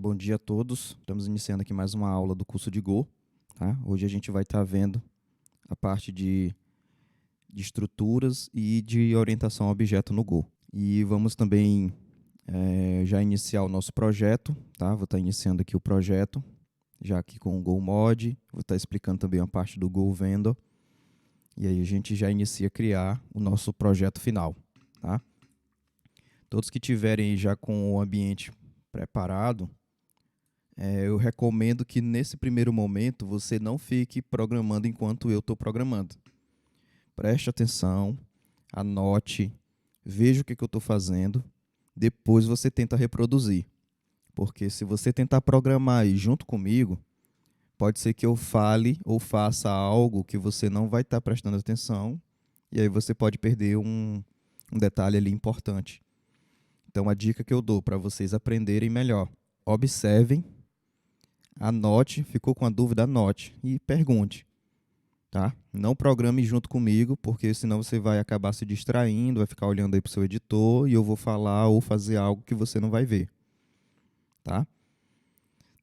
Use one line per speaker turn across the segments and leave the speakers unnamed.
Bom dia a todos. Estamos iniciando aqui mais uma aula do curso de Go. Tá? Hoje a gente vai estar vendo a parte de estruturas e de orientação a objeto no Go. E vamos também já iniciar o nosso projeto. Tá? Vou estar iniciando aqui o projeto, já aqui com o Go Mod. Vou estar explicando também a parte do Go Vendor. E aí a gente já inicia a criar o nosso projeto final. Tá? Todos que tiverem já com o ambiente preparado, eu recomendo que nesse primeiro momento você não fique programando enquanto eu estou programando. Preste atenção, anote, veja o que eu estou fazendo, depois você tenta reproduzir. Porque se você tentar programar aí junto comigo, pode ser que eu fale ou faça algo que você não vai estar prestando atenção, e aí você pode perder um detalhe ali importante. Então a dica que eu dou para vocês aprenderem melhor: observem, anote, ficou com a dúvida, anote e pergunte, tá? Não programe junto comigo, porque senão você vai acabar se distraindo, vai ficar olhando aí para o seu editor e eu vou falar ou fazer algo que você não vai ver, tá?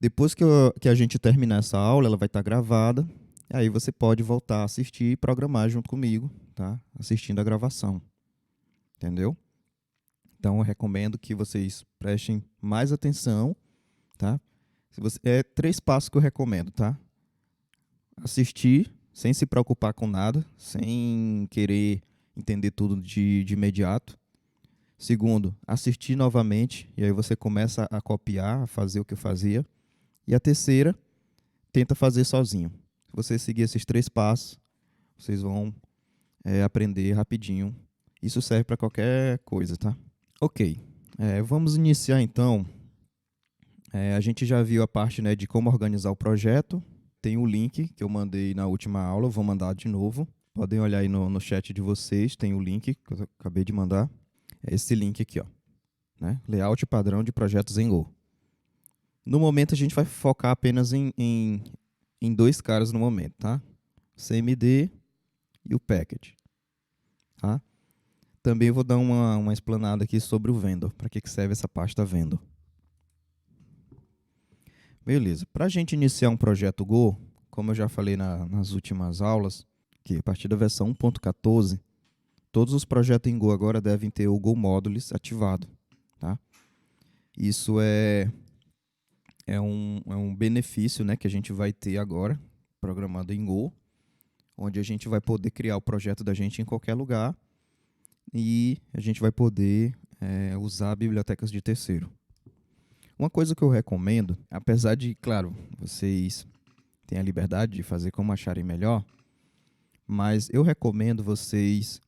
Depois que a gente terminar essa aula, ela vai estar gravada, aí você pode voltar a assistir e programar junto comigo, tá? Assistindo a gravação, entendeu? Então eu recomendo que vocês prestem mais atenção, tá? É 3 passos que eu recomendo, tá? Assistir, sem se preocupar com nada, sem querer entender tudo de imediato. Segundo, assistir novamente, e aí você começa a copiar, a fazer o que eu fazia. E a terceira, tenta fazer sozinho. Se você seguir esses 3 passos, vocês vão aprender rapidinho. Isso serve para qualquer coisa, tá? Ok, vamos iniciar então. A gente já viu a parte, né, de como organizar o projeto. Tem o link que eu mandei na última aula, vou mandar de novo. Podem olhar aí no chat de vocês, tem o link que eu acabei de mandar. É esse link aqui, ó, né? Layout padrão de projetos em Go. No momento a gente vai focar apenas em 2 caras no momento, tá? O CMD e o Package. Tá? Também vou dar uma explanada aqui sobre o Vendor, para que serve essa pasta Vendor. Beleza, para a gente iniciar um projeto Go, como eu já falei nas últimas aulas, que a partir da versão 1.14, todos os projetos em Go agora devem ter o Go Modules ativado. Tá? Isso é um benefício, né, que a gente vai ter agora, programado em Go, onde a gente vai poder criar o projeto da gente em qualquer lugar e a gente vai poder usar bibliotecas de terceiro. Uma coisa que eu recomendo, apesar de, claro, vocês têm a liberdade de fazer como acharem melhor, mas eu recomendo vocês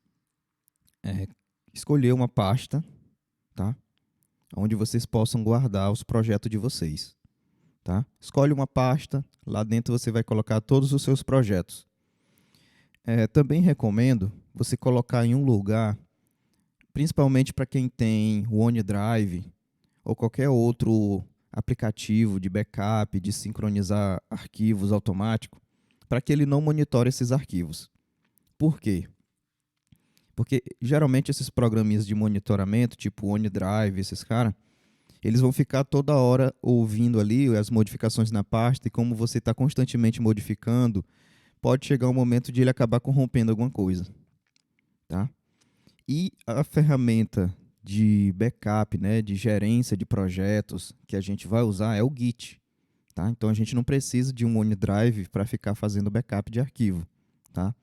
escolher uma pasta, tá? Onde vocês possam guardar os projetos de vocês. Tá? Escolhe uma pasta, lá dentro você vai colocar todos os seus projetos. Também recomendo você colocar em um lugar, principalmente para quem tem o OneDrive, ou qualquer outro aplicativo de backup, de sincronizar arquivos automático, para que ele não monitore esses arquivos. Por quê? Porque geralmente esses programinhas de monitoramento, tipo OneDrive, esses caras, eles vão ficar toda hora ouvindo ali as modificações na pasta, e como você está constantemente modificando, pode chegar um momento de ele acabar corrompendo alguma coisa. Tá? E a ferramenta de backup, né, de gerência de projetos que a gente vai usar é o Git. Tá? Então a gente não precisa de um OneDrive para ficar fazendo backup de arquivo. Tá?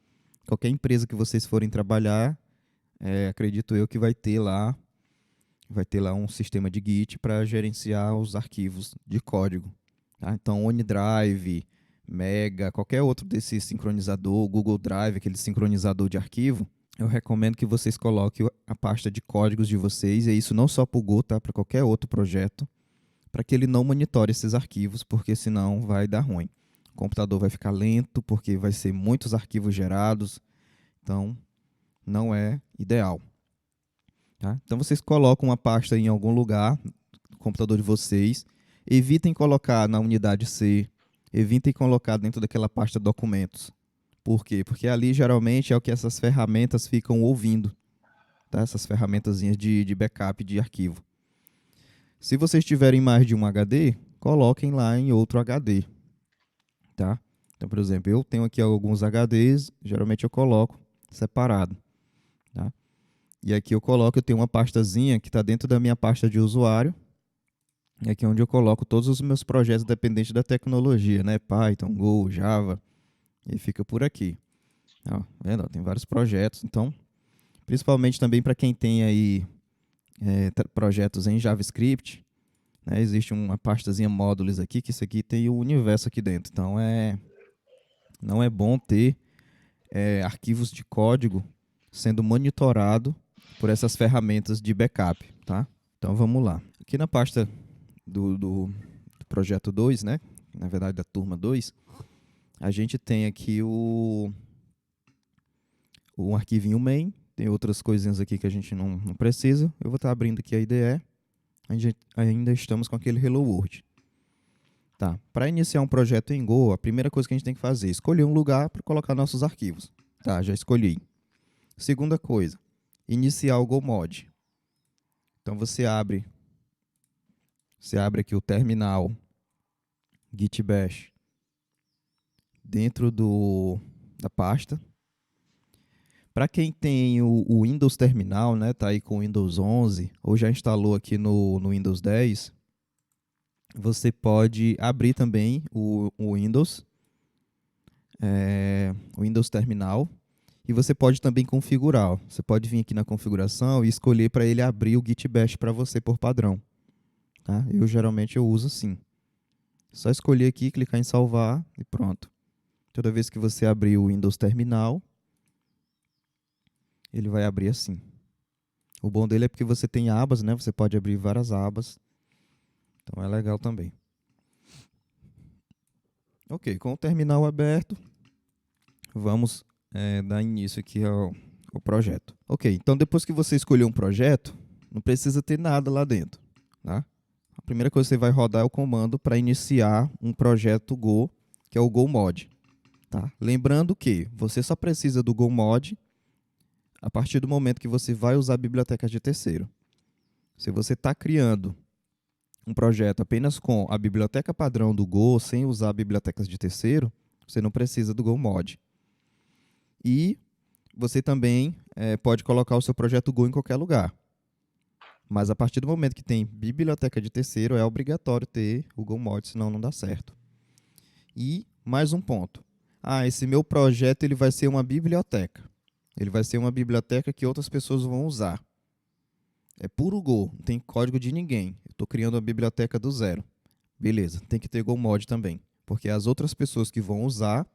Qualquer empresa que vocês forem trabalhar, acredito eu que vai ter lá um sistema de Git para gerenciar os arquivos de código. Tá? Então OneDrive, Mega, qualquer outro desse sincronizador, Google Drive, aquele sincronizador de arquivo, eu recomendo que vocês coloquem a pasta de códigos de vocês, e isso não só para o Go, tá? Para qualquer outro projeto, para que ele não monitore esses arquivos, porque senão vai dar ruim. O computador vai ficar lento, porque vai ser muitos arquivos gerados, então não é ideal. Tá? Então vocês colocam uma pasta em algum lugar do computador de vocês, evitem colocar na unidade C, evitem colocar dentro daquela pasta documentos. Por quê? Porque ali geralmente é o que essas ferramentas ficam ouvindo, tá? Essas ferramentazinhas de backup de arquivo. Se vocês tiverem mais de um HD, coloquem lá em outro HD, tá? Então, por exemplo, eu tenho aqui alguns HDs, geralmente eu coloco separado, tá? E aqui eu tenho uma pastazinha que está dentro da minha pasta de usuário, e aqui é onde eu coloco todos os meus projetos dependentes da tecnologia, né? Python, Go, Java, e fica por aqui. Ó, vendo? Tem vários projetos, então, principalmente também para quem tem aí projetos em JavaScript, né? Existe uma pastazinha módulos aqui, que isso aqui tem o universo aqui dentro. Então, não é bom ter arquivos de código sendo monitorado por essas ferramentas de backup, tá? Então, vamos lá. Aqui na pasta do projeto 2, né? Na verdade, da turma 2, a gente tem aqui um arquivinho main, tem outras coisinhas aqui que a gente não precisa. Eu vou estar abrindo aqui a IDE, ainda estamos com aquele Hello World. Tá. Para iniciar um projeto em Go, a primeira coisa que a gente tem que fazer é escolher um lugar para colocar nossos arquivos. Tá, já escolhi. Segunda coisa, iniciar o Go Mod. Então você abre aqui o terminal Git Bash dentro da pasta. Para quem tem o Windows Terminal, né, tá aí com o Windows 11 ou já instalou aqui no Windows 10, você pode abrir também o Windows Terminal, e você pode também configurar. Ó. Você pode vir aqui na configuração e escolher para ele abrir o Git Bash para você por padrão. Tá? Geralmente eu uso assim. Só escolher aqui, clicar em salvar e pronto. Toda vez que você abrir o Windows Terminal, ele vai abrir assim. O bom dele é porque você tem abas, né? Você pode abrir várias abas. Então é legal também. Ok, com o terminal aberto, vamos dar início aqui ao projeto. Ok, então depois que você escolher um projeto, não precisa ter nada lá dentro. Tá? A primeira coisa que você vai rodar é o comando para iniciar um projeto Go, que é o Go Mod. Tá? Lembrando que você só precisa do Go Mod a partir do momento que você vai usar bibliotecas de terceiro. Se você está criando um projeto apenas com a biblioteca padrão do Go, sem usar bibliotecas de terceiro, você não precisa do Go Mod. E você também pode colocar o seu projeto Go em qualquer lugar. Mas a partir do momento que tem biblioteca de terceiro, é obrigatório ter o Go Mod, senão não dá certo. E mais um ponto. Esse meu projeto ele vai ser uma biblioteca. Ele vai ser uma biblioteca que outras pessoas vão usar. É puro Go, não tem código de ninguém. Eu estou criando uma biblioteca do zero. Beleza, tem que ter Go Mod também. Porque as outras pessoas que vão usar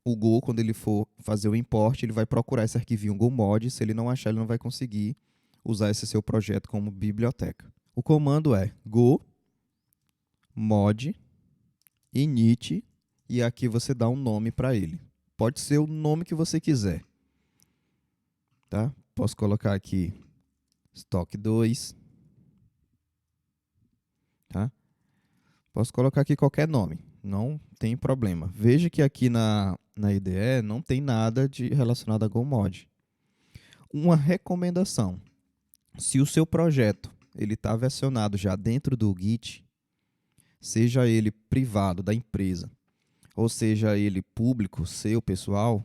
o Go, quando ele for fazer o import, ele vai procurar esse arquivinho Go Mod. Se ele não achar, ele não vai conseguir usar esse seu projeto como biblioteca. O comando é Go Mod init, e aqui você dá um nome para ele. Pode ser o nome que você quiser. Tá? Posso colocar aqui Stock 2. Tá? Posso colocar aqui qualquer nome. Não tem problema. Veja que aqui na IDE não tem nada relacionado a Go Mod. Uma recomendação. Se o seu projeto está versionado já dentro do Git, seja ele privado da empresa, ou seja ele público, seu, pessoal,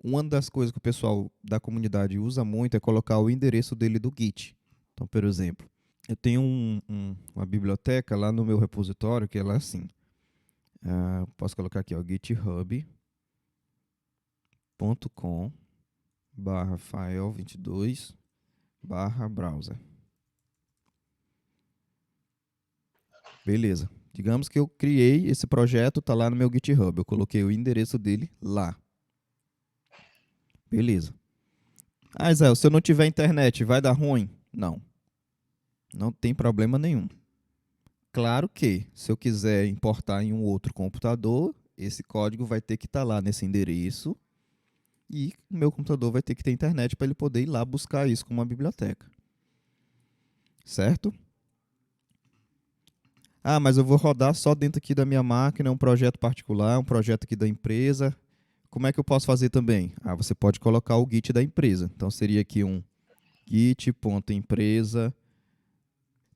uma das coisas que o pessoal da comunidade usa muito é colocar o endereço dele do Git. Então, por exemplo, eu tenho uma biblioteca lá no meu repositório que ela é assim. Posso colocar aqui, github.com/file22/browser. Beleza. Digamos que eu criei esse projeto, está lá no meu GitHub. Eu coloquei o endereço dele lá. Beleza. Israel, se eu não tiver internet, vai dar ruim? Não. Não tem problema nenhum. Claro que, se eu quiser importar em um outro computador, esse código vai ter que estar lá nesse endereço e o meu computador vai ter que ter internet para ele poder ir lá buscar isso com uma biblioteca. Certo? Mas eu vou rodar só dentro aqui da minha máquina, um projeto particular, um projeto aqui da empresa. Como é que eu posso fazer também? Você pode colocar o Git da empresa. Então, seria aqui um git.empresa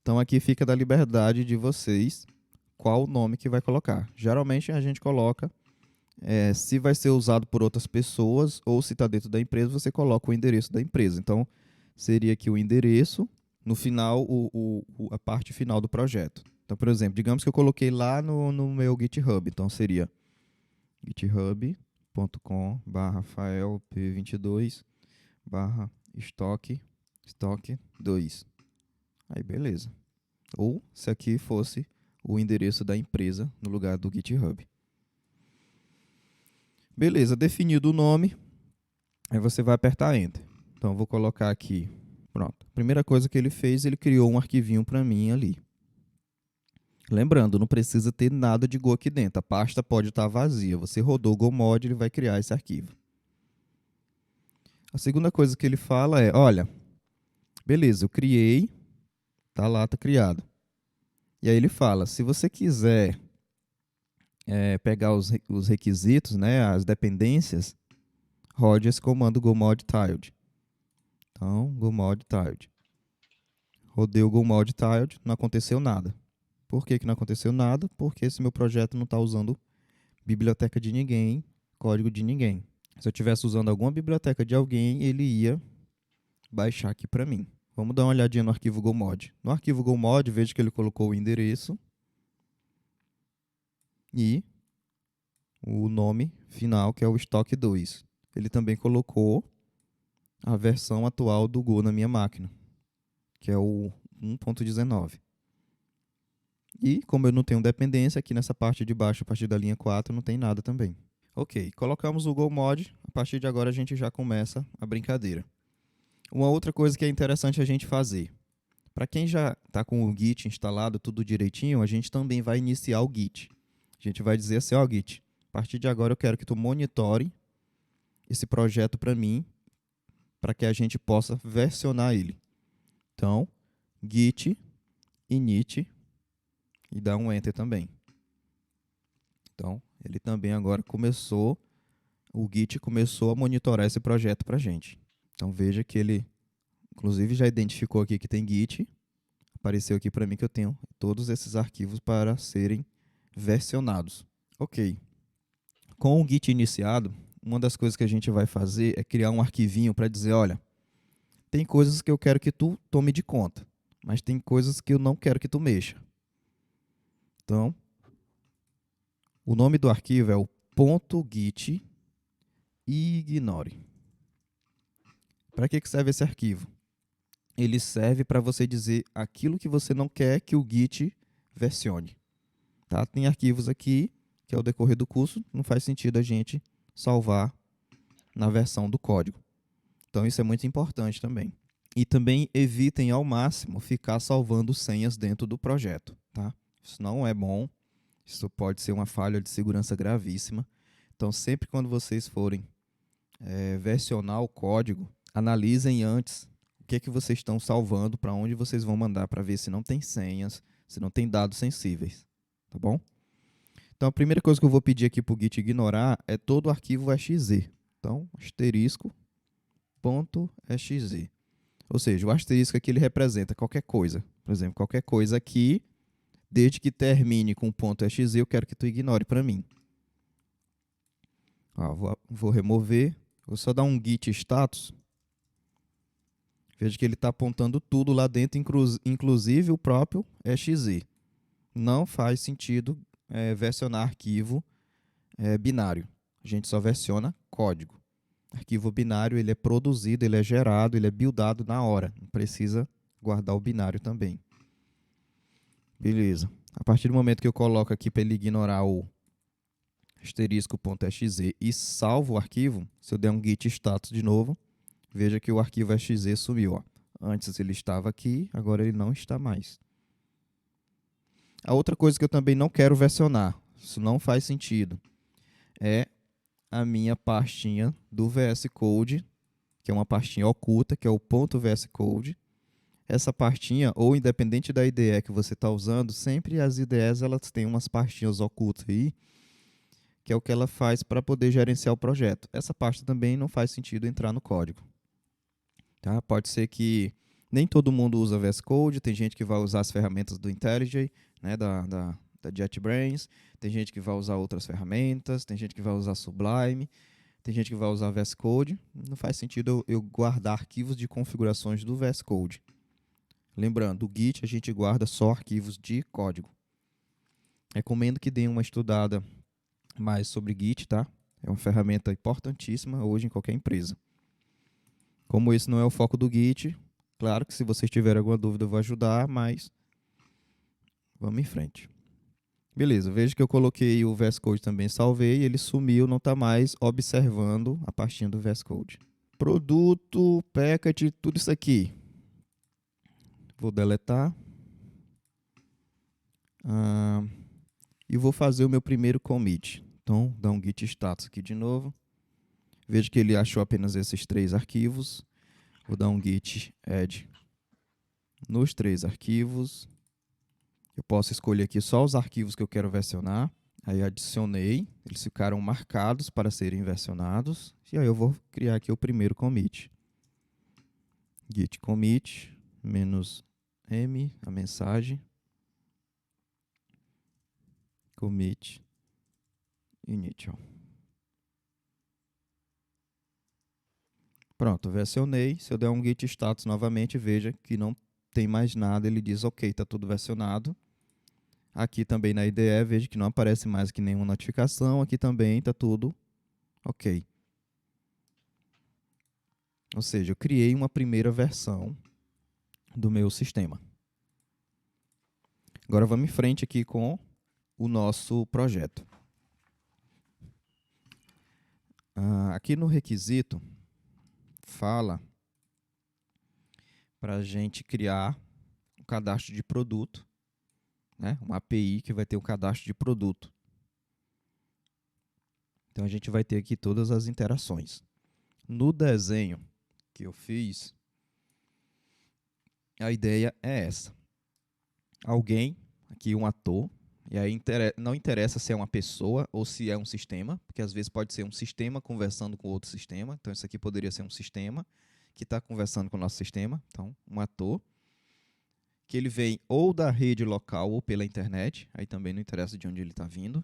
Então aqui fica da liberdade de vocês qual o nome que vai colocar. Geralmente a gente coloca, se vai ser usado por outras pessoas ou se está dentro da empresa, você coloca o endereço da empresa. Então seria aqui o endereço, no final a parte final do projeto. Então, por exemplo, digamos que eu coloquei lá no meu GitHub, então seria github.com/rafaelp22/estoque 2. Aí beleza. Ou se aqui fosse o endereço da empresa no lugar do GitHub. Beleza, definido o nome, aí você vai apertar Enter. Então eu vou colocar aqui, pronto. Primeira coisa que ele fez, ele criou um arquivinho para mim ali. Lembrando, não precisa ter nada de Go aqui dentro, a pasta pode estar vazia. Você rodou o GoMod, ele vai criar esse arquivo. A segunda coisa que ele fala é, olha, beleza, eu criei, tá lá, tá criado. E aí ele fala, se você quiser pegar os requisitos, né, as dependências, rode esse comando gomod tilde. Então, gomod tilde. Rodei o gomod tilde, não aconteceu nada. Por que não aconteceu nada? Porque esse meu projeto não está usando biblioteca de ninguém, código de ninguém. Se eu estivesse usando alguma biblioteca de alguém, ele ia baixar aqui para mim. Vamos dar uma olhadinha no arquivo gomod. No arquivo gomod, veja que ele colocou o endereço e o nome final, que é o estoque 2. Ele também colocou a versão atual do Go na minha máquina, que é o 1.19. E, como eu não tenho dependência, aqui nessa parte de baixo, a partir da linha 4, não tem nada também. Ok, colocamos o GoMod, a partir de agora a gente já começa a brincadeira. Uma outra coisa que é interessante a gente fazer. Para quem já está com o Git instalado, tudo direitinho, a gente também vai iniciar o Git. A gente vai dizer assim, ó Git, a partir de agora eu quero que tu monitore esse projeto para mim, para que a gente possa versionar ele. Então, git init e dá um enter também. Então, ele também agora o Git começou a monitorar esse projeto para a gente. Então, veja que ele, inclusive, já identificou aqui que tem Git. Apareceu aqui para mim que eu tenho todos esses arquivos para serem versionados. Ok. Com o Git iniciado, uma das coisas que a gente vai fazer é criar um arquivinho para dizer, olha, tem coisas que eu quero que tu tome de conta, mas tem coisas que eu não quero que tu mexa. Então, o nome do arquivo é o .git ignore. Para que serve esse arquivo? Ele serve para você dizer aquilo que você não quer que o Git versione. Tá? Tem arquivos aqui que ao decorrer do curso não faz sentido a gente salvar na versão do código. Então isso é muito importante também. E também evitem ao máximo ficar salvando senhas dentro do projeto. Tá? Isso não é bom. Isso pode ser uma falha de segurança gravíssima. Então, sempre quando vocês forem versionar o código, analisem antes o que vocês estão salvando, para onde vocês vão mandar, para ver se não tem senhas, se não tem dados sensíveis. Tá bom? Então, a primeira coisa que eu vou pedir aqui para o Git ignorar é todo o arquivo .exe. Então, asterisco.exe. Ou seja, o asterisco aqui ele representa qualquer coisa. Por exemplo, qualquer coisa aqui, desde que termine com .exe, eu quero que tu ignore para mim. Vou remover. Vou só dar um git status. Veja que ele está apontando tudo lá dentro, inclusive o próprio exe. Não faz sentido versionar arquivo binário. A gente só versiona código. Arquivo binário ele é produzido, ele é gerado, ele é buildado na hora. Não precisa guardar o binário também. Beleza. A partir do momento que eu coloco aqui para ele ignorar o asterisco.exe e salvo o arquivo, se eu der um git status de novo, veja que o arquivo exe sumiu. Ó. Antes ele estava aqui, agora ele não está mais. A outra coisa que eu também não quero versionar, isso não faz sentido, é a minha pastinha do VS Code, que é uma pastinha oculta, que é o .vs Code. Essa pastinha, ou independente da IDE que você está usando, sempre as IDEs elas têm umas pastinhas ocultas aí, que é o que ela faz para poder gerenciar o projeto. Essa pasta também não faz sentido entrar no código. Tá? Pode ser que Nem todo mundo usa VS Code, tem gente que vai usar as ferramentas do IntelliJ, né, da JetBrains, tem gente que vai usar outras ferramentas, tem gente que vai usar Sublime, tem gente que vai usar VS Code. Não faz sentido eu guardar arquivos de configurações do VS Code. Lembrando, o Git a gente guarda só arquivos de código. Recomendo que deem uma estudada mais sobre Git, tá? É uma ferramenta importantíssima hoje em qualquer empresa. Como esse não é o foco do Git, claro que se vocês tiverem alguma dúvida eu vou ajudar, mas vamos em frente. Beleza, veja que eu coloquei o VS Code também, salvei, ele sumiu, não está mais observando a pastinha do VS Code. Produto, package, tudo isso aqui. Vou deletar. E vou fazer o meu primeiro commit. Então, dá um git status aqui de novo. Veja que ele achou apenas esses 3 arquivos. Vou dar um git add nos 3 arquivos. Eu posso escolher aqui só os arquivos que eu quero versionar. Aí adicionei, eles ficaram marcados para serem versionados. E aí eu vou criar aqui o primeiro commit. Git commit -m, a mensagem. Commit initial. Pronto, versionei. Se eu der um git status novamente, veja que não tem mais nada. Ele diz, ok, está tudo versionado. Aqui também na IDE, veja que não aparece mais aqui nenhuma notificação. Aqui também está tudo ok. Ou seja, eu criei uma primeira versão do meu sistema. Agora vamos em frente aqui com o nosso projeto. Aqui no requisito, fala para a gente criar um cadastro de produto, né? Uma API que vai ter um cadastro de produto. Então, a gente vai ter aqui todas as interações. No desenho que eu fiz, a ideia é essa. Alguém, aqui um ator, e aí não interessa se é uma pessoa ou se é um sistema, porque às vezes pode ser um sistema conversando com outro sistema. Então, isso aqui poderia ser um sistema que está conversando com o nosso sistema. Então, um ator, que ele vem ou da rede local ou pela internet, aí também não interessa de onde ele está vindo.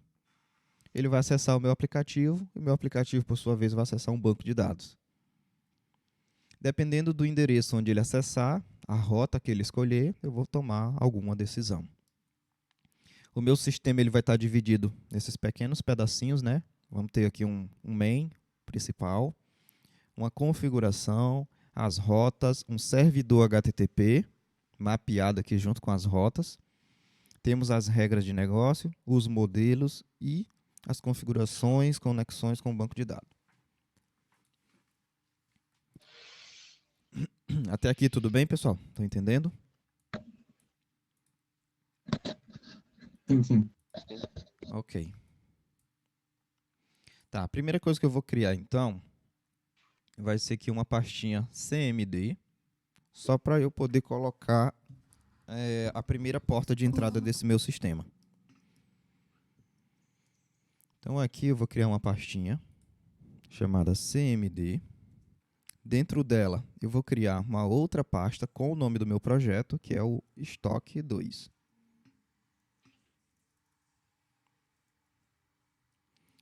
Ele vai acessar o meu aplicativo, e o meu aplicativo, por sua vez, vai acessar um banco de dados. Dependendo do endereço onde ele acessar, a rota que ele escolher, eu vou tomar alguma decisão. O meu sistema ele vai estar dividido nesses pequenos pedacinhos, né? Vamos ter aqui um main principal, uma configuração, as rotas, um servidor HTTP, mapeado aqui junto com as rotas. Temos as regras de negócio, os modelos e as configurações, conexões com o banco de dados. Até aqui tudo bem, pessoal? Estão entendendo?
Sim.
Ok. Tá, a primeira coisa que eu vou criar, então, vai ser aqui uma pastinha CMD, só para eu poder colocar a primeira porta de entrada desse meu sistema. Então, aqui eu vou criar uma pastinha chamada CMD. Dentro dela, eu vou criar uma outra pasta com o nome do meu projeto, que é o Estoque 2.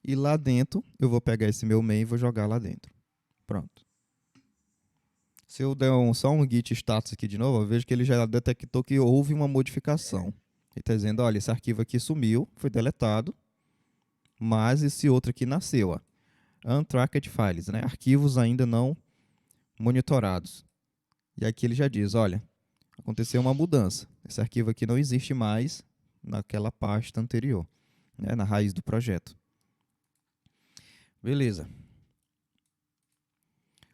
E lá dentro, eu vou pegar esse meu main e vou jogar lá dentro. Pronto. Se eu der só um git status aqui de novo, eu vejo que ele já detectou que houve uma modificação. Ele está dizendo, olha, esse arquivo aqui sumiu, foi deletado, mas esse outro aqui nasceu. Ó. Untracked files, né? Arquivos ainda não monitorados. E aqui ele já diz, olha, aconteceu uma mudança. Esse arquivo aqui não existe mais naquela pasta anterior, né? Na raiz do projeto. Beleza.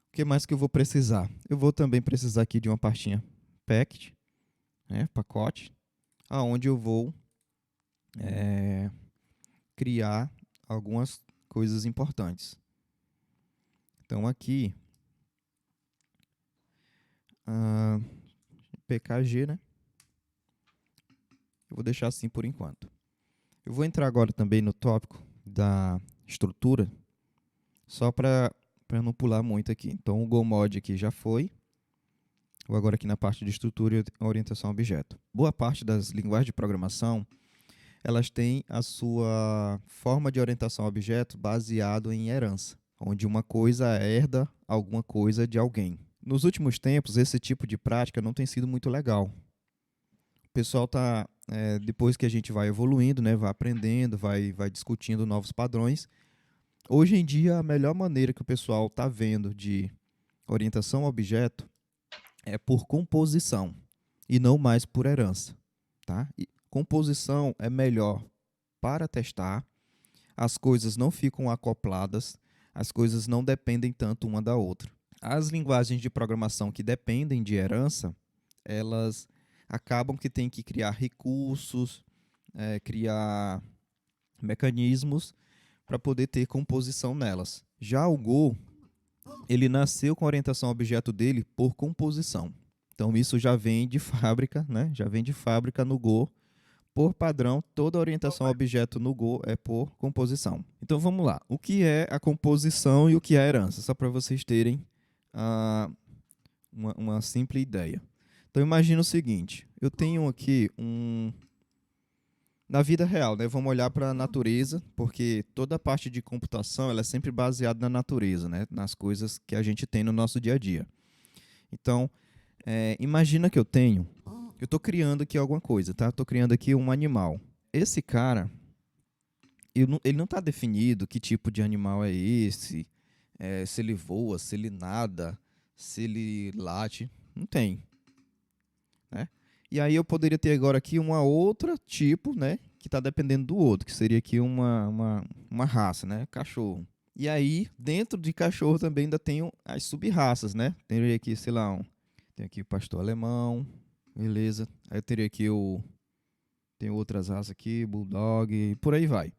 O que mais que eu vou precisar? Eu vou também precisar aqui de uma pastinha package, né, pacote, aonde eu vou criar algumas coisas importantes. Então, aqui, PKG, né? Eu vou deixar assim por enquanto. Eu vou entrar agora também no tópico da estrutura, só para não pular muito aqui. Então, o GoMod aqui já foi. Ou agora aqui na parte de estrutura e orientação a objeto. Boa parte das linguagens de programação, elas têm a sua forma de orientação a objeto baseado em herança, onde uma coisa herda alguma coisa de alguém. Nos últimos tempos, esse tipo de prática não tem sido muito legal. O pessoal está, depois que a gente vai evoluindo, né, vai aprendendo, vai discutindo novos padrões. Hoje em dia, a melhor maneira que o pessoal está vendo de orientação a objeto é por composição e não mais por herança. Tá? E composição é melhor para testar, as coisas não ficam acopladas, as coisas não dependem tanto uma da outra. As linguagens de programação que dependem de herança, elas acabam que tem que criar recursos, criar mecanismos para poder ter composição nelas. Já o Go, ele nasceu com a orientação ao objeto dele por composição. Então isso já vem de fábrica, né? Já vem de fábrica no Go. Por padrão, toda a orientação ao objeto no Go é por composição. Então vamos lá. O que é a composição e o que é a herança? Só para vocês terem uma simples ideia. Então imagina o seguinte, eu tenho aqui na vida real, né? Vamos olhar para a natureza, porque toda a parte de computação ela é sempre baseada na natureza, né? Nas coisas que a gente tem no nosso dia a dia. Então, imagina que eu estou criando aqui alguma coisa, tá? Estou criando aqui um animal. Esse cara, ele não está definido que tipo de animal é esse, se ele voa, se ele nada, se ele late, não tem, né? E aí eu poderia ter agora aqui uma outra tipo, né, que está dependendo do outro, que seria aqui uma raça, né, cachorro. E aí, dentro de cachorro também ainda tem as sub-raças, né? Teria aqui, sei lá, tem aqui o pastor alemão, beleza. Aí eu teria aqui tem outras raças aqui, bulldog, e por aí vai.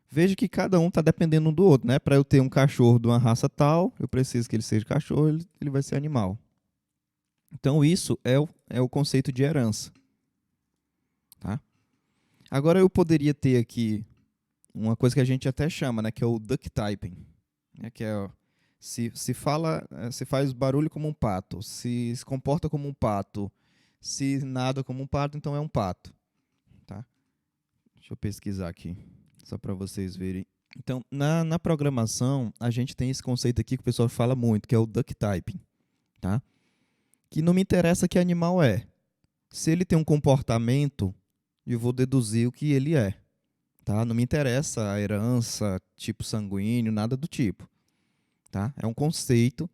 Veja que cada um está dependendo um do outro, né? Para eu ter um cachorro de uma raça tal, eu preciso que ele seja cachorro, ele vai ser animal. Então isso é o conceito de herança. Tá? Agora eu poderia ter aqui uma coisa que a gente até chama, né? Que é o duck typing. Né, que é se faz barulho como um pato, se comporta como um pato, se nada como um pato, então é um pato. Tá? Deixa eu pesquisar aqui, só para vocês verem. Então, na programação, a gente tem esse conceito aqui que o pessoal fala muito, que é o duck typing. Tá? Que não me interessa que animal é. Se ele tem um comportamento, eu vou deduzir o que ele é. Tá? Não me interessa a herança, tipo sanguíneo, nada do tipo. Tá? É um conceito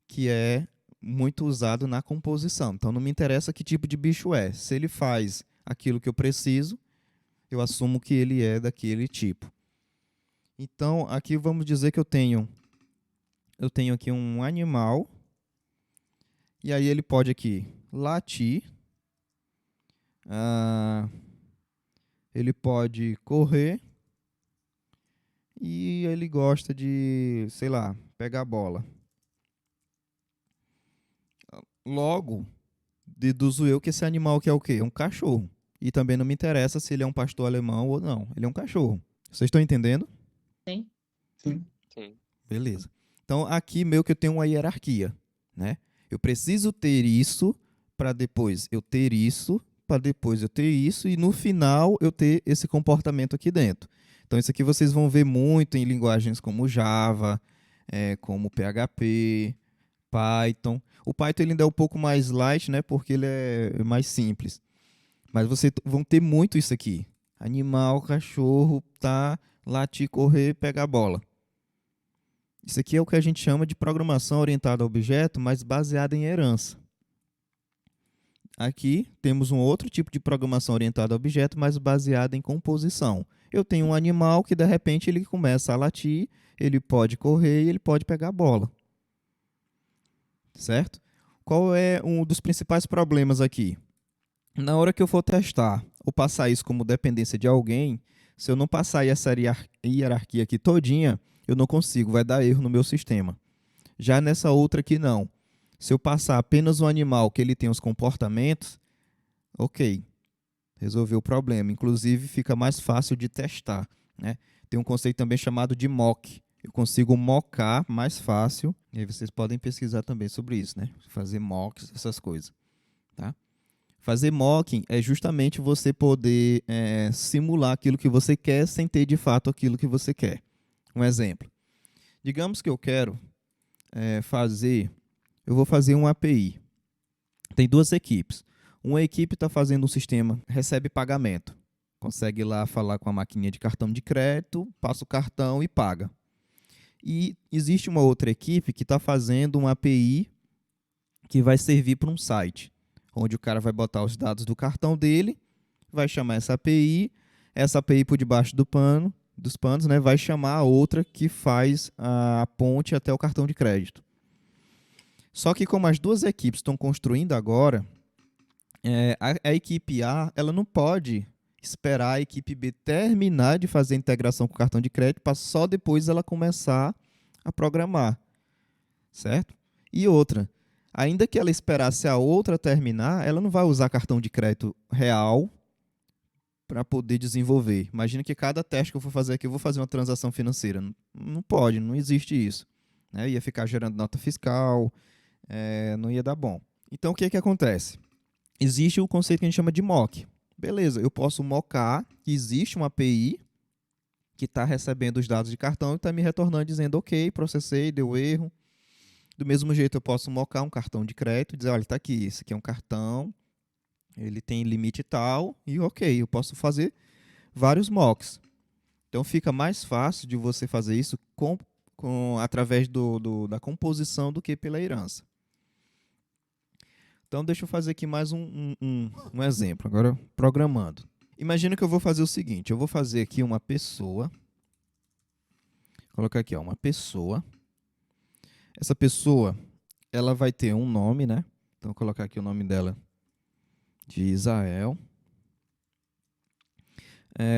que é muito usado na composição. Então, não me interessa que tipo de bicho é. Se ele faz aquilo que eu preciso, eu assumo que ele é daquele tipo. Então, aqui vamos dizer que eu tenho aqui um animal, e aí ele pode aqui latir, ele pode correr, e ele gosta de, sei lá, pegar a bola. Logo, deduzo eu que esse animal que é o quê? É um cachorro. E também não me interessa se ele é um pastor alemão ou não. Ele é um cachorro. Vocês estão entendendo?
Sim.
Sim.
Beleza. Então, aqui meio que eu tenho uma hierarquia, né? Eu preciso ter isso para depois eu ter isso, para depois eu ter isso e no final eu ter esse comportamento aqui dentro. Então, isso aqui vocês vão ver muito em linguagens como Java, como PHP, Python. O Python ele ainda é um pouco mais light, né? Porque ele é mais simples. Mas vocês vão ter muito isso aqui. Animal, cachorro, tá, latir, correr, pegar a bola. Isso aqui é o que a gente chama de programação orientada a objeto, mas baseada em herança. Aqui temos um outro tipo de programação orientada a objeto, mas baseada em composição. Eu tenho um animal que, de repente, ele começa a latir, ele pode correr e ele pode pegar a bola. Certo? Qual é um dos principais problemas aqui? Na hora que eu for testar ou passar isso como dependência de alguém, se eu não passar essa hierarquia aqui todinha, eu não consigo, vai dar erro no meu sistema. Já nessa outra aqui, não. Se eu passar apenas um animal que ele tem os comportamentos, ok, resolveu o problema. Inclusive, fica mais fácil de testar. Né? Tem um conceito também chamado de mock, eu consigo mocar mais fácil. E aí vocês podem pesquisar também sobre isso, né? Fazer mocks, essas coisas, tá? Fazer mocking é justamente você poder simular aquilo que você quer sem ter de fato aquilo que você quer. Um exemplo. Digamos que eu quero eu vou fazer uma API. Tem duas equipes. Uma equipe está fazendo um sistema, recebe pagamento. Consegue lá falar com a maquininha de cartão de crédito, passa o cartão e paga. E existe uma outra equipe que está fazendo uma API que vai servir para um site, onde o cara vai botar os dados do cartão dele, vai chamar essa API por debaixo dos panos, né, vai chamar a outra que faz a ponte até o cartão de crédito. Só que como as duas equipes estão construindo agora, a equipe A ela não pode esperar a equipe B terminar de fazer a integração com o cartão de crédito para só depois ela começar a programar, certo? E outra, ainda que ela esperasse a outra terminar, ela não vai usar cartão de crédito real para poder desenvolver. Imagina que cada teste que eu for fazer aqui, eu vou fazer uma transação financeira. Não pode, não existe isso, né? Ia ficar gerando nota fiscal, não ia dar bom. Então, o que acontece? Existe o conceito que a gente chama de mock. Beleza, eu posso mocar que existe uma API que está recebendo os dados de cartão e está me retornando dizendo, ok, processei, deu erro. Do mesmo jeito, eu posso mocar um cartão de crédito e dizer, olha, está aqui, esse aqui é um cartão, ele tem limite tal, e ok, eu posso fazer vários mocks. Então, fica mais fácil de você fazer isso através da composição do que pela herança. Então, deixa eu fazer aqui mais um exemplo, agora programando. Imagina que eu vou fazer o seguinte, eu vou fazer aqui uma pessoa, colocar aqui, ó, uma pessoa. Essa pessoa, ela vai ter um nome, né? Então, vou colocar aqui o nome dela de Isael.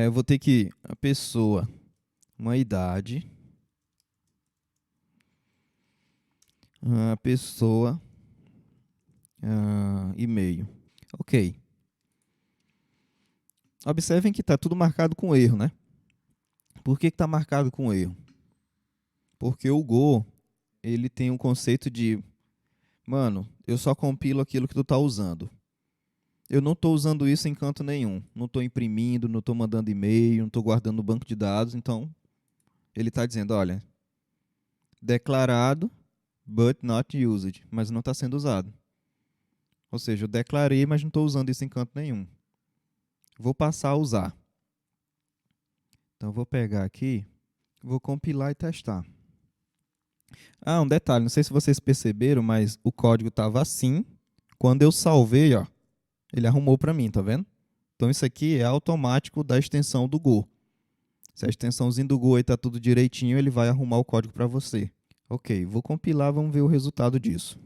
Eu vou ter que a pessoa, uma idade, a pessoa, e-mail. Ok. Observem que está tudo marcado com erro, né? Por que está marcado com erro? Porque o Go, ele tem um conceito de, mano, eu só compilo aquilo que tu está usando. Eu não estou usando isso em canto nenhum. Não estou imprimindo, não estou mandando e-mail, não estou guardando no banco de dados. Então, ele está dizendo, olha, declarado, but not used, mas não está sendo usado. Ou seja, eu declarei, mas não estou usando isso em canto nenhum. Vou passar a usar. Então, vou pegar aqui, vou compilar e testar. Um detalhe, não sei se vocês perceberam, mas o código estava assim. Quando eu salvei, ó, ele arrumou para mim, tá vendo? Então, isso aqui é automático da extensão do Go. Se a extensãozinha do Go está tudo direitinho, ele vai arrumar o código para você. Ok, vou compilar, vamos ver o resultado disso.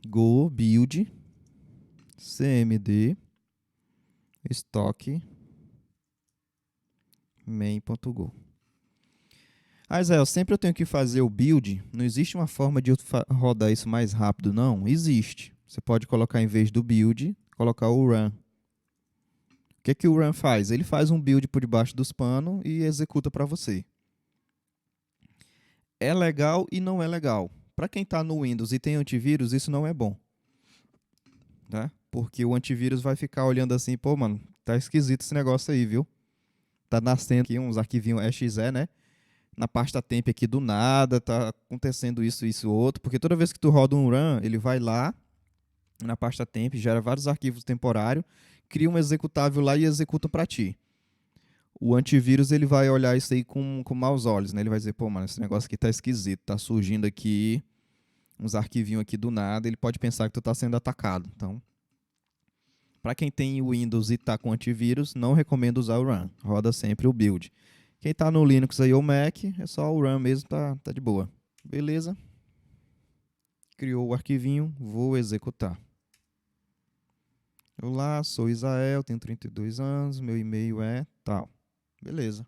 Go build cmd stock main.go. Israel, sempre eu tenho que fazer o build. Não existe uma forma de eu rodar isso mais rápido, não? Existe. Você pode colocar, em vez do build, colocar o run. O que o run faz? Ele faz um build por debaixo dos panos e executa para você. É legal e não é legal. Para quem está no Windows e tem antivírus, isso não é bom. Tá? Porque o antivírus vai ficar olhando assim, pô, mano, tá esquisito esse negócio aí, viu? Tá nascendo aqui uns arquivinhos exe, né? Na pasta temp aqui do nada, tá acontecendo isso, outro. Porque toda vez que tu roda um run, ele vai lá na pasta temp, gera vários arquivos temporários, cria um executável lá e executa para ti. O antivírus ele vai olhar isso aí com maus olhos, né? Ele vai dizer, pô, mano, esse negócio aqui tá esquisito, tá surgindo aqui uns arquivinhos aqui do nada, ele pode pensar que tu tá sendo atacado. Então, para quem tem o Windows e tá com antivírus, não recomendo usar o run. Roda sempre o build. Quem tá no Linux aí ou Mac, é só o run mesmo, tá de boa. Beleza? Criou o arquivinho, vou executar. Olá, sou Isael, tenho 32 anos, meu e-mail é tal. Beleza.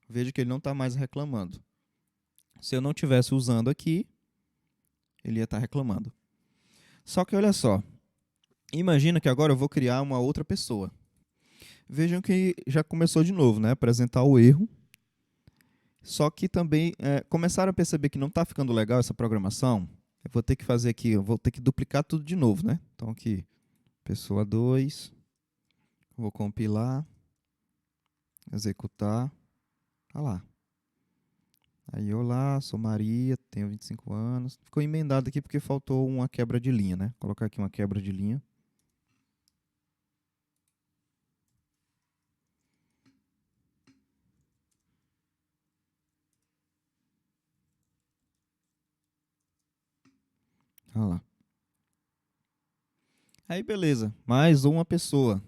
Veja que ele não está mais reclamando. Se eu não estivesse usando aqui, ele ia estar reclamando. Só que olha só, imagina que agora eu vou criar uma outra pessoa. Vejam que já começou de novo, né? Apresentar o erro. Só que também começaram a perceber que não está ficando legal essa programação. Eu vou ter que fazer aqui, eu vou ter que duplicar tudo de novo, né? Então aqui, pessoa 2, vou compilar, executar, tá lá. Aí, olá, sou Maria, tenho 25 anos. Ficou emendado aqui porque faltou uma quebra de linha, né? Vou colocar aqui uma quebra de linha. Olha lá. Aí, beleza. Mais uma pessoa.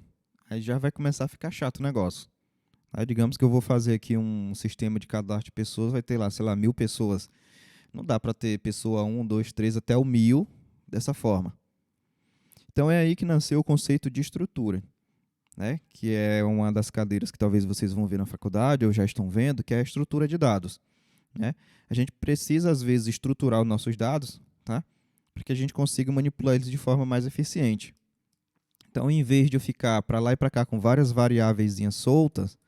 Aí já vai começar a ficar chato o negócio. Aí, digamos que eu vou fazer aqui um sistema de cadastro de pessoas, vai ter lá, sei lá, 1000 pessoas. Não dá para ter pessoa 1, 2, 3 até o 1000 dessa forma. Então é aí que nasceu o conceito de estrutura, né? Que é uma das cadeiras que talvez vocês vão ver na faculdade ou já estão vendo, que é a estrutura de dados, né? A gente precisa, às vezes, estruturar os nossos dados, tá? Para que a gente consiga manipular eles de forma mais eficiente. Então, em vez de eu ficar para lá e para cá com várias variáveis soltas,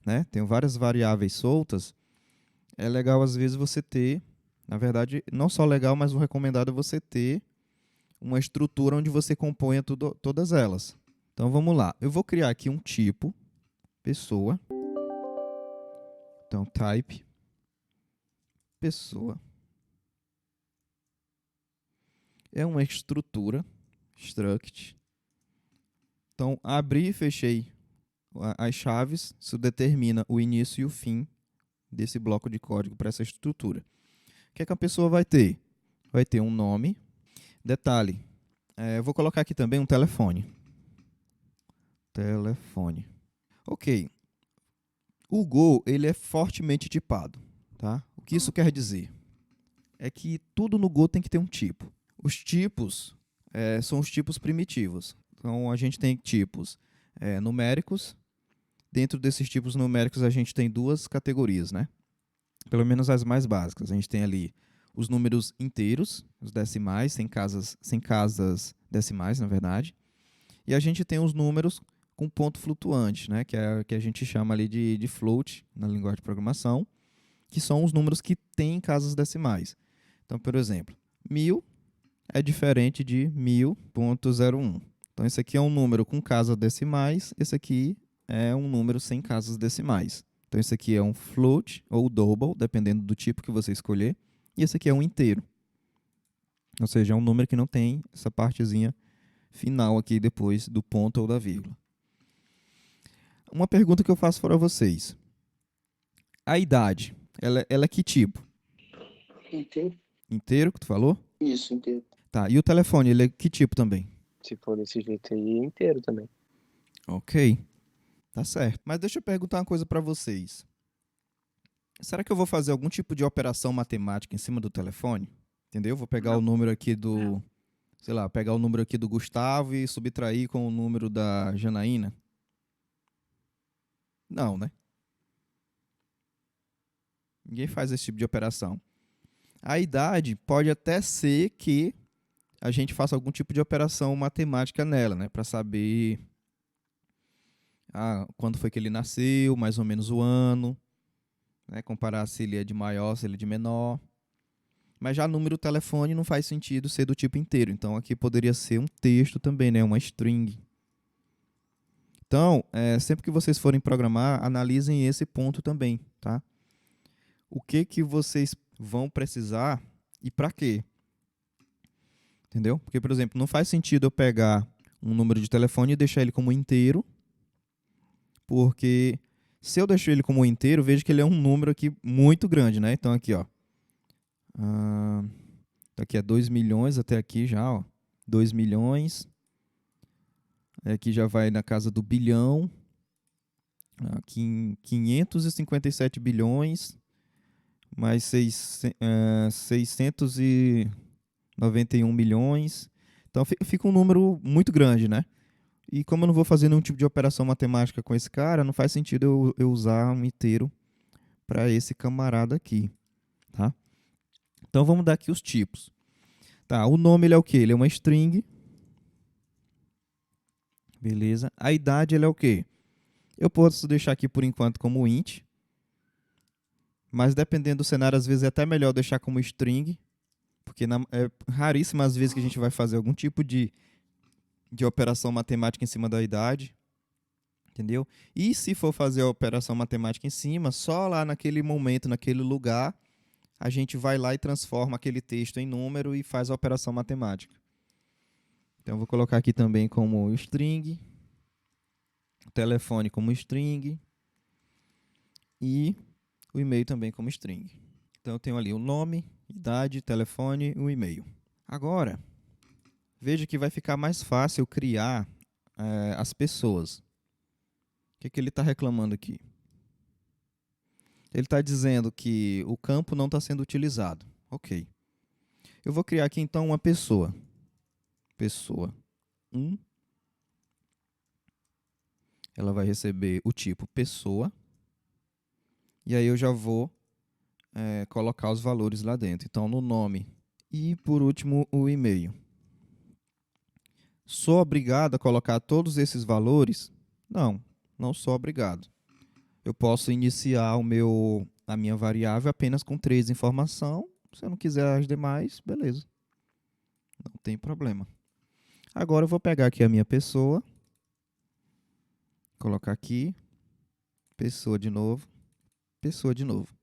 né? Tenho várias variáveis soltas, é legal, às vezes, você ter, na verdade, não só legal, mas o recomendado é você ter uma estrutura onde você componha todas elas. Então, vamos lá. Eu vou criar aqui um tipo, pessoa. Então, type, pessoa. É uma estrutura, struct. Então, abri e fechei as chaves, isso determina o início e o fim desse bloco de código para essa estrutura. O que é que a pessoa vai ter? Vai ter um nome. Detalhe, eu vou colocar aqui também um telefone. Telefone. Ok. O Go ele é fortemente tipado. Tá? O que isso quer dizer? É que tudo no Go tem que ter um tipo. Os tipos são os tipos primitivos. Então, a gente tem tipos numéricos. Dentro desses tipos numéricos, a gente tem duas categorias, né? Pelo menos as mais básicas. A gente tem ali os números inteiros, os decimais, sem casas decimais, na verdade. E a gente tem os números com ponto flutuante, né? Que a gente chama ali de float, na linguagem de programação, que são os números que têm casas decimais. Então, por exemplo, 1000 é diferente de 1000.01. Então, esse aqui é um número com casas decimais, esse aqui é um número sem casas decimais. Então, esse aqui é um float ou double, dependendo do tipo que você escolher, e esse aqui é um inteiro. Ou seja, é um número que não tem essa partezinha final aqui depois do ponto ou da vírgula. Uma pergunta que eu faço para vocês. A idade, ela é que tipo?
Inteiro.
Inteiro, que tu falou?
Isso, inteiro.
Tá, e o telefone, ele é que tipo também?
Se for desse jeito aí, inteiro também.
Ok, tá certo. Mas deixa eu perguntar uma coisa para vocês. Será que eu vou fazer algum tipo de operação matemática em cima do telefone? Entendeu? Vou pegar o número aqui do, sei lá, pegar o número aqui do Gustavo e subtrair com o número da Janaína? Não, né? Ninguém faz esse tipo de operação. A idade pode até ser que a gente faça algum tipo de operação matemática nela, né? Para saber quando foi que ele nasceu, mais ou menos o ano, né? Comparar se ele é de maior, se ele é de menor. Mas já número do telefone não faz sentido ser do tipo inteiro. Então aqui poderia ser um texto também, né? Uma string. Então, sempre que vocês forem programar, analisem esse ponto também, tá? O que vocês vão precisar e para quê? Entendeu? Porque, por exemplo, não faz sentido eu pegar um número de telefone e deixar ele como inteiro, porque se eu deixar ele como inteiro, vejo que ele é um número aqui muito grande, né? Então aqui, ó. Aqui é 2 milhões até aqui já, ó. 2 milhões. Aqui já vai na casa do bilhão. Aqui em 557 bilhões, mais 691 milhões. Então fica um número muito grande, né? E como eu não vou fazer nenhum tipo de operação matemática com esse cara, não faz sentido eu usar um inteiro para esse camarada aqui, tá? Então vamos dar aqui os tipos. Tá, o nome ele é o quê? Ele é uma string. Beleza. A idade ele é o quê? Eu posso deixar aqui por enquanto como int. Mas dependendo do cenário, às vezes é até melhor deixar como string, porque é raríssimas vezes que a gente vai fazer algum tipo de operação matemática em cima da idade, entendeu? E se for fazer a operação matemática em cima, só lá naquele momento, naquele lugar, a gente vai lá e transforma aquele texto em número e faz a operação matemática. Então, eu vou colocar aqui também como string, telefone como string e o e-mail também como string. Então, eu tenho ali o nome, idade, telefone e o e-mail. Agora, veja que vai ficar mais fácil criar as pessoas. O que ele está reclamando aqui? Ele está dizendo que o campo não está sendo utilizado. Ok. Eu vou criar aqui, então, uma pessoa. Pessoa 1. Ela vai receber o tipo pessoa. E aí eu já vou colocar os valores lá dentro. Então, no nome. E, por último, o e-mail. Sou obrigado a colocar todos esses valores? Não, não sou obrigado. Eu posso iniciar a minha variável apenas com 3 informações. Se eu não quiser as demais, beleza. Não tem problema. Agora eu vou pegar aqui a minha pessoa. Colocar aqui. Pessoa de novo. Pessoa de novo.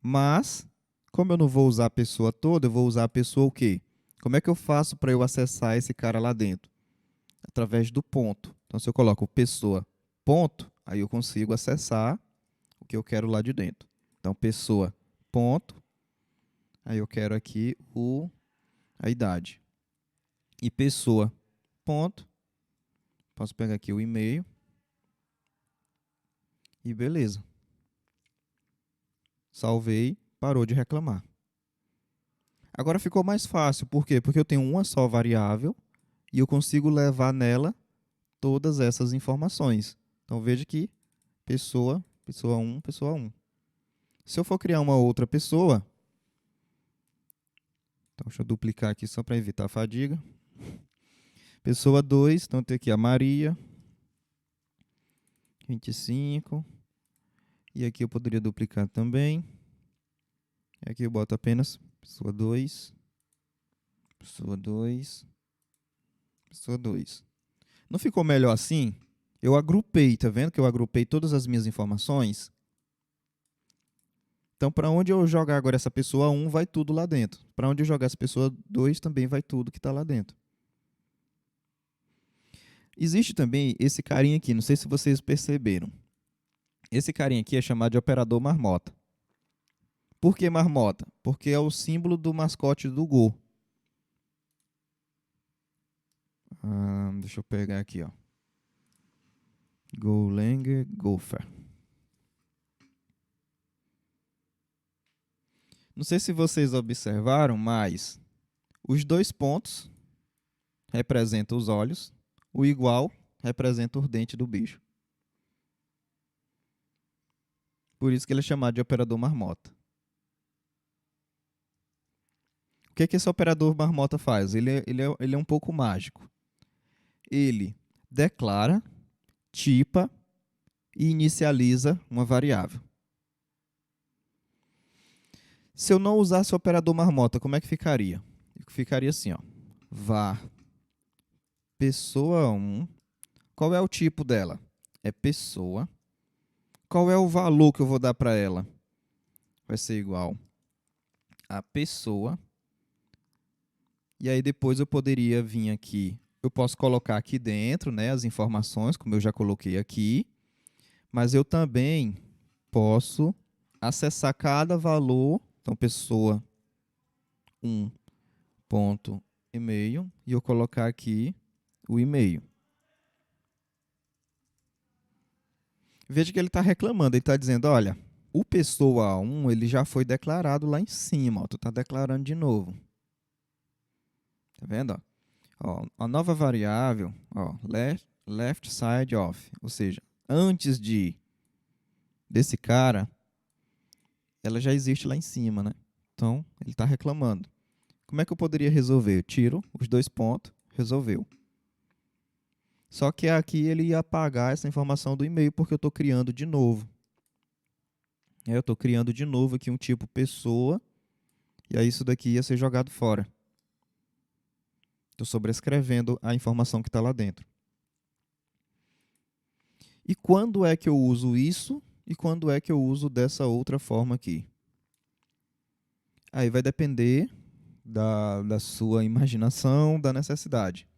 Mas, como eu não vou usar a pessoa toda, eu vou usar a pessoa o quê? Como é que eu faço para eu acessar esse cara lá dentro? Através do ponto. Então, se eu coloco pessoa ponto, aí eu consigo acessar o que eu quero lá de dentro. Então, pessoa ponto. Aí eu quero aqui a idade. E pessoa ponto. Posso pegar aqui o e-mail. E beleza. Salvei, parou de reclamar. Agora ficou mais fácil. Por quê? Porque eu tenho uma só variável e eu consigo levar nela todas essas informações. Então veja que pessoa 1, pessoa 1. Se eu for criar uma outra pessoa, então deixa eu duplicar aqui só para evitar a fadiga. Pessoa 2, então tem aqui a Maria, 25. E aqui eu poderia duplicar também. E aqui eu boto apenas pessoa 2, pessoa 2, pessoa 2. Não ficou melhor assim? Eu agrupei, tá vendo que eu agrupei todas as minhas informações? Então, para onde eu jogar agora essa pessoa 1, vai tudo lá dentro. Para onde eu jogar essa pessoa 2, também vai tudo que está lá dentro. Existe também esse carinha aqui, não sei se vocês perceberam. Esse carinha aqui é chamado de operador marmota. Por que marmota? Porque é o símbolo do mascote do Go. Deixa eu pegar aqui, ó. Golang Gopher. Não sei se vocês observaram, mas os 2 pontos representam os olhos, o igual representa o dente do bicho. Por isso que ele é chamado de operador marmota. O que esse operador marmota faz? Ele é um pouco mágico. Ele declara, tipa e inicializa uma variável. Se eu não usasse o operador marmota, como é que ficaria? Ficaria assim, ó. Var pessoa 1. Qual é o tipo dela? É pessoa. Qual é o valor que eu vou dar para ela? Vai ser igual a pessoa. E aí depois eu poderia vir aqui. Eu posso colocar aqui dentro, né, as informações, como eu já coloquei aqui. Mas eu também posso acessar cada valor. Então, pessoa 1 ponto e-mail. E eu colocar aqui o e-mail. Veja que ele está reclamando. Ele está dizendo, olha, o pessoa 1 ele já foi declarado lá em cima. Ó, tu está declarando de novo. Tá vendo? Ó, a nova variável, ó, left side of. Ou seja, antes desse cara, ela já existe lá em cima, né? Então, ele está reclamando. Como é que eu poderia resolver? Eu tiro os 2 pontos, resolveu. Só que aqui ele ia apagar essa informação do e-mail porque eu estou criando de novo. Eu estou criando de novo aqui um tipo pessoa, e aí isso daqui ia ser jogado fora. Estou sobrescrevendo a informação que está lá dentro. E quando é que eu uso isso e quando é que eu uso dessa outra forma aqui? Aí vai depender da sua imaginação, da necessidade.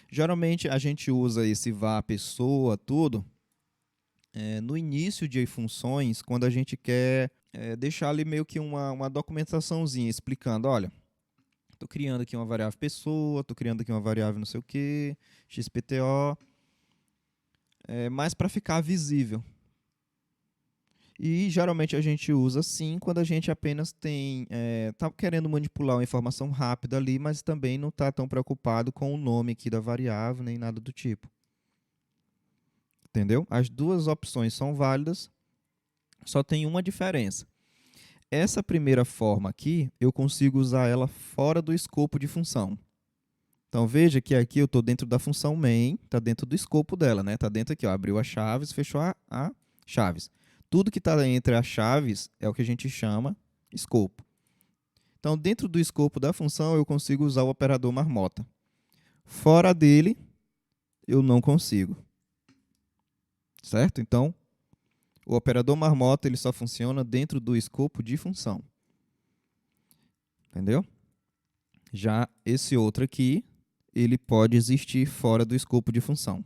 Geralmente a gente usa esse vá, pessoa, tudo, no início de funções, quando a gente quer deixar ali meio que uma documentaçãozinha explicando, olha, estou criando aqui uma variável pessoa, estou criando aqui uma variável não sei o quê, XPTO, mais para ficar visível. E geralmente a gente usa sim quando a gente apenas está querendo manipular uma informação rápida ali, mas também não está tão preocupado com o nome aqui da variável, nem nada do tipo. Entendeu? As duas opções são válidas, só tem uma diferença. Essa primeira forma aqui, eu consigo usar ela fora do escopo de função. Então veja que aqui eu estou dentro da função main, está dentro do escopo dela, né? Está dentro aqui, ó, abriu as chaves, fechou a chaves. Tudo que está entre as chaves é o que a gente chama escopo. Então, dentro do escopo da função, eu consigo usar o operador marmota. Fora dele, eu não consigo. Certo? Então, o operador marmota ele só funciona dentro do escopo de função. Entendeu? Já esse outro aqui, ele pode existir fora do escopo de função.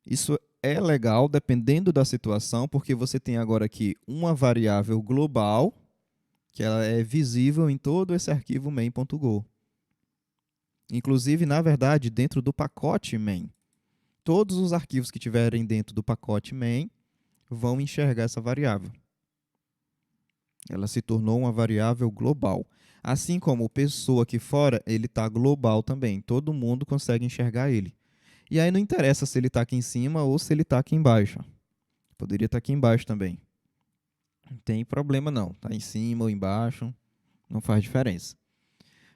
Isso é legal dependendo da situação, porque você tem agora aqui uma variável global, que ela é visível em todo esse arquivo main.go. Inclusive, na verdade, dentro do pacote main. Todos os arquivos que tiverem dentro do pacote main vão enxergar essa variável. Ela se tornou uma variável global. Assim como o pessoa aqui fora, ele está global também. Todo mundo consegue enxergar ele. E aí não interessa se ele está aqui em cima ou se ele está aqui embaixo. Poderia estar aqui embaixo também. Não tem problema não. Está em cima ou embaixo, não faz diferença.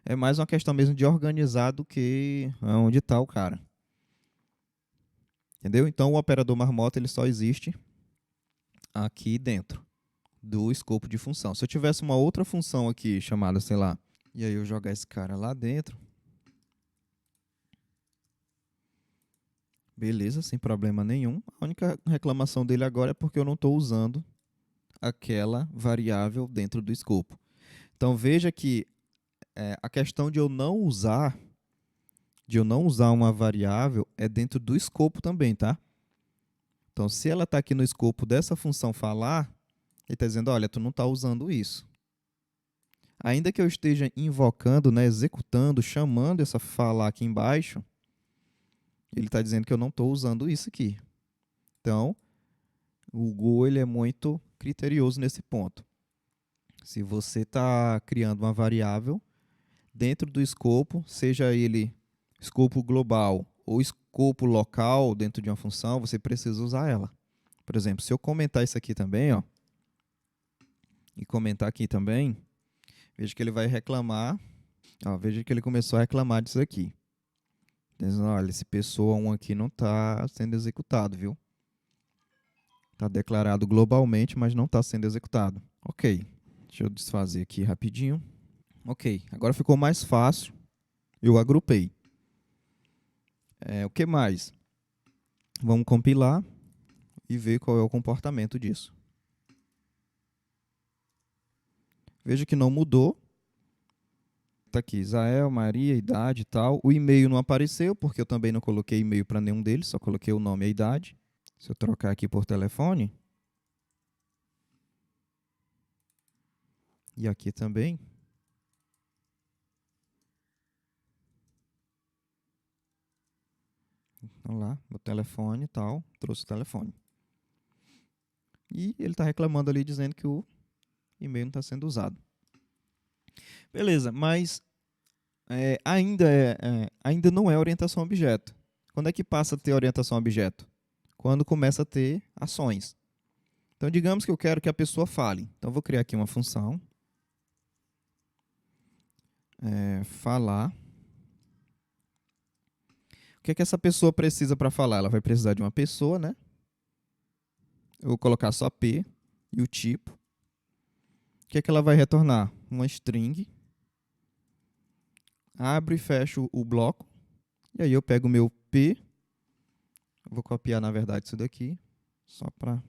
É mais uma questão mesmo de organizar do que onde está o cara. Entendeu? Então o operador marmota ele só existe aqui dentro do escopo de função. Se eu tivesse uma outra função aqui chamada, sei lá, e aí eu jogar esse cara lá dentro, beleza, sem problema nenhum. A única reclamação dele agora é porque eu não estou usando aquela variável dentro do escopo. Então veja que a questão de eu não usar uma variável é dentro do escopo também, tá? Então se ela está aqui no escopo dessa função falar, ele está dizendo, olha, tu não está usando isso. Ainda que eu esteja invocando, né, executando, chamando essa falar aqui embaixo, ele está dizendo que eu não estou usando isso aqui. Então, o Go ele é muito criterioso nesse ponto. Se você está criando uma variável dentro do escopo, seja ele escopo global ou escopo local dentro de uma função, você precisa usar ela. Por exemplo, se eu comentar isso aqui também, ó, e comentar aqui também, veja que ele vai reclamar. Ó, veja que ele começou a reclamar disso aqui. Dizendo, olha, esse pessoa 1 aqui não está sendo executado, viu? Está declarado globalmente, mas não está sendo executado. Ok, deixa eu desfazer aqui rapidinho. Ok, agora ficou mais fácil. Eu agrupei. O que mais? Vamos compilar e ver qual é o comportamento disso. Veja que não mudou. Está aqui, Isael, Maria, idade e tal. O e-mail não apareceu, porque eu também não coloquei e-mail para nenhum deles, só coloquei o nome e a idade. Se eu trocar aqui por telefone, e aqui também, vamos lá, meu telefone e tal, trouxe o telefone. E ele está reclamando ali, dizendo que o e-mail não está sendo usado. Beleza, mas ainda não é orientação a objeto. Quando é que passa a ter orientação a objeto? Quando começa a ter ações. Então, digamos que eu quero que a pessoa fale. Então, eu vou criar aqui uma função. Falar. O que é que essa pessoa precisa para falar? Ela vai precisar de uma pessoa, né? eu vou colocar só P e o tipo. O que é que ela vai retornar? Uma string. Abro e fecho o bloco. E aí eu pego o meu P. Vou copiar, na verdade, isso daqui. Só para...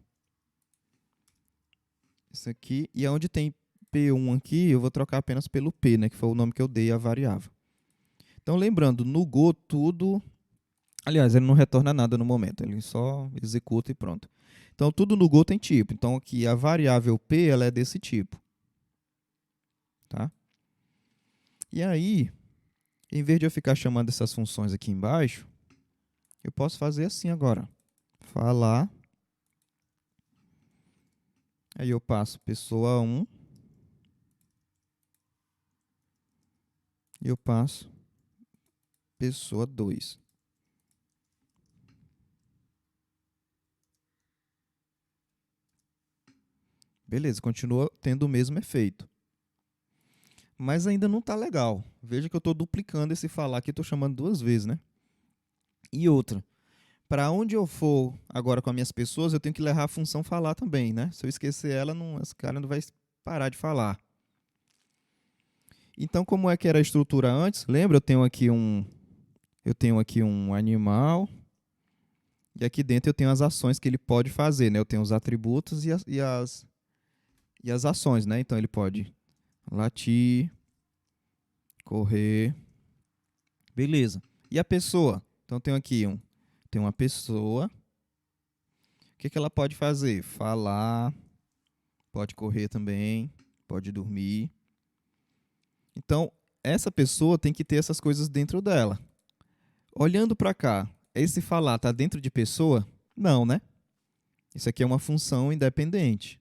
Isso aqui. E onde tem P1 aqui, eu vou trocar apenas pelo P, né? Que foi o nome que eu dei à variável. Então, lembrando, no Go, tudo... Aliás, ele não retorna nada no momento. Ele só executa e pronto. Então, tudo no Go tem tipo. Então, aqui a variável P, ela é desse tipo. Tá? E aí, em vez de eu ficar chamando essas funções aqui embaixo, eu posso fazer assim agora. Falar. Aí eu passo pessoa 1. E eu passo pessoa 2. Beleza, continua tendo o mesmo efeito. Mas ainda não está legal. Veja que eu estou duplicando esse falar aqui, estou chamando 2 vezes, né? E outra, para onde eu for agora com as minhas pessoas, eu tenho que levar a função falar também, né? Se eu esquecer ela, esse cara não vai parar de falar. Então, como é que era a estrutura antes? Lembra? Eu tenho aqui um animal. E aqui dentro eu tenho as ações que ele pode fazer, né? Eu tenho os atributos e as ações, né? Então ele pode latir, correr. Beleza. E a pessoa? Então tem aqui tem uma pessoa. O que ela pode fazer? Falar, pode correr também, pode dormir. Então, essa pessoa tem que ter essas coisas dentro dela. Olhando para cá, esse falar está dentro de pessoa? Não, né? Isso aqui é uma função independente.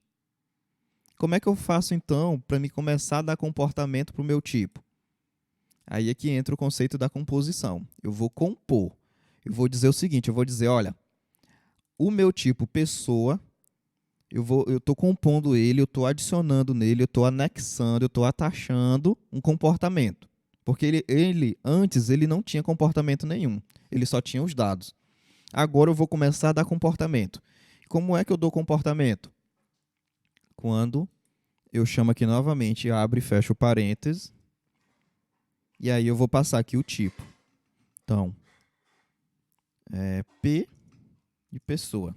Como é que eu faço, então, para me começar a dar comportamento para o meu tipo? Aí é que entra o conceito da composição. Eu vou compor. Eu vou dizer o seguinte, eu vou dizer, olha, o meu tipo pessoa, eu estou compondo ele, eu estou adicionando nele, eu estou anexando, eu estou atachando um comportamento. Porque antes ele não tinha comportamento nenhum, ele só tinha os dados. Agora eu vou começar a dar comportamento. Como é que eu dou comportamento? Quando eu chamo aqui novamente, abro e fecho o parênteses, e aí eu vou passar aqui o tipo. Então, P de pessoa.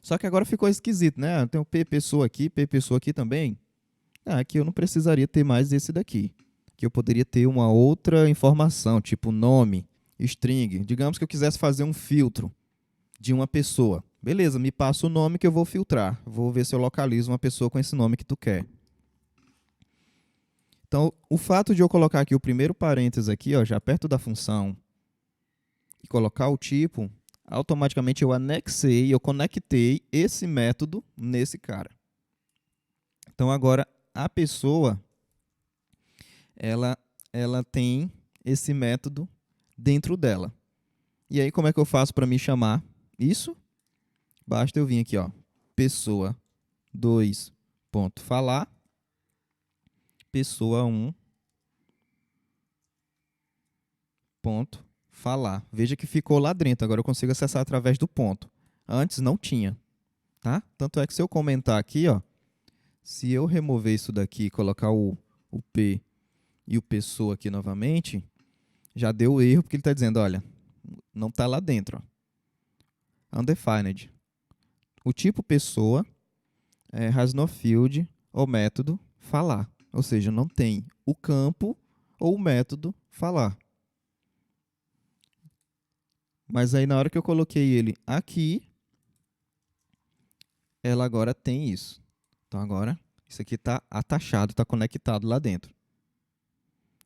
Só que agora ficou esquisito, né? Tem o P pessoa aqui também. Aqui eu não precisaria ter mais esse daqui. Aqui eu poderia ter uma outra informação, tipo nome, string. Digamos que eu quisesse fazer um filtro de uma pessoa. Beleza, me passa o nome que eu vou filtrar. Vou ver se eu localizo uma pessoa com esse nome que tu quer. Então, o fato de eu colocar aqui o primeiro parênteses aqui, ó, já perto da função, e colocar o tipo, automaticamente eu anexei, eu conectei esse método nesse cara. Então, agora, a pessoa, ela tem esse método dentro dela. E aí, como é que eu faço para me chamar isso? Basta eu vir aqui, ó, pessoa 2 ponto falar, pessoa 1 ponto falar. Veja que ficou lá dentro, agora eu consigo acessar através do ponto. Antes não tinha, tá? Tanto é que se eu comentar aqui, ó, se eu remover isso daqui e colocar o P e o pessoa aqui novamente, já deu erro, porque ele está dizendo, olha, não está lá dentro. Ó. Undefined. O tipo pessoa has no field ou método falar. Ou seja, não tem o campo ou o método falar. Mas aí na hora que eu coloquei ele aqui, ela agora tem isso. Então agora, isso aqui está atachado, está conectado lá dentro.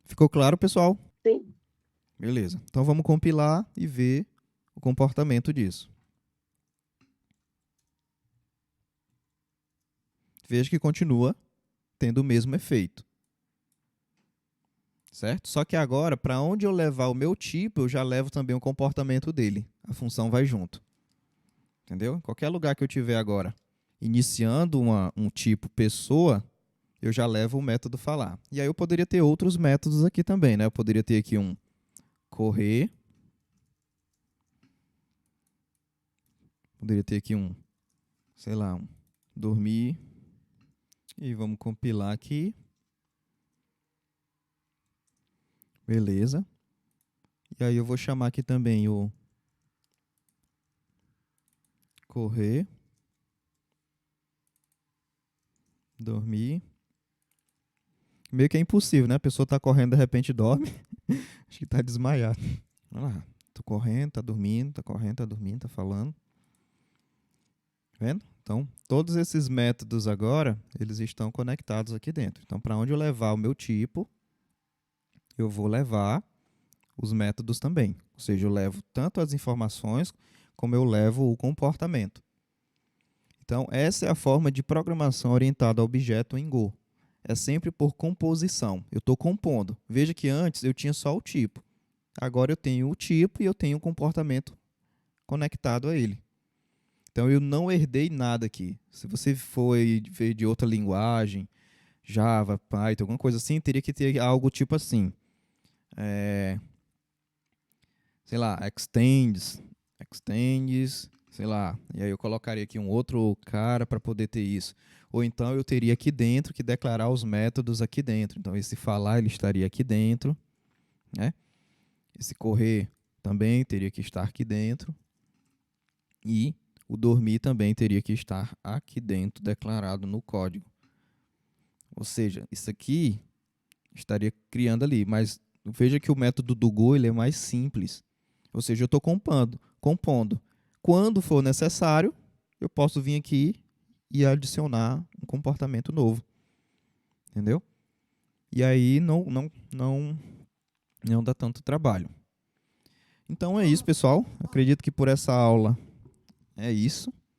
Ficou claro, pessoal?
Sim.
Beleza. Então vamos compilar e ver o comportamento disso. Veja que continua tendo o mesmo efeito. Certo? Só que agora, para onde eu levar o meu tipo, eu já levo também o comportamento dele. A função vai junto. Entendeu? Em qualquer lugar que eu tiver agora iniciando um tipo pessoa, eu já levo o método falar. E aí eu poderia ter outros métodos aqui também, né? Eu poderia ter aqui um correr, Poderia ter aqui sei lá, dormir. E vamos compilar aqui. Beleza. E aí eu vou chamar aqui também o correr, dormir. Meio que é impossível, né? A pessoa tá correndo, de repente dorme. Acho que tá desmaiado. Olha lá. Tô correndo, tá dormindo, tá correndo, tá dormindo, tá falando. Vendo? Então, todos esses métodos agora, eles estão conectados aqui dentro. Então, para onde eu levar o meu tipo, eu vou levar os métodos também. Ou seja, eu levo tanto as informações, como eu levo o comportamento. Então, essa é a forma de programação orientada a objeto em Go. É sempre por composição. Eu estou compondo. Veja que antes eu tinha só o tipo. Agora eu tenho o tipo e eu tenho o comportamento conectado a ele. Então eu não herdei nada aqui. Se você veio de outra linguagem, Java, Python, alguma coisa assim, teria que ter algo tipo assim. Sei lá, extends, sei lá. E aí eu colocaria aqui um outro cara para poder ter isso. Ou então eu teria aqui dentro que declarar os métodos aqui dentro. Então esse falar ele estaria aqui dentro, né? Esse correr também teria que estar aqui dentro. E o dormir também teria que estar aqui dentro, declarado no código. Ou seja, isso aqui estaria criando ali. Mas veja que o método do Go ele é mais simples. Ou seja, eu estou compondo. Quando for necessário, eu posso vir aqui e adicionar um comportamento novo. Entendeu? E aí não dá tanto trabalho. Então é isso, pessoal. Acredito que por essa aula é isso.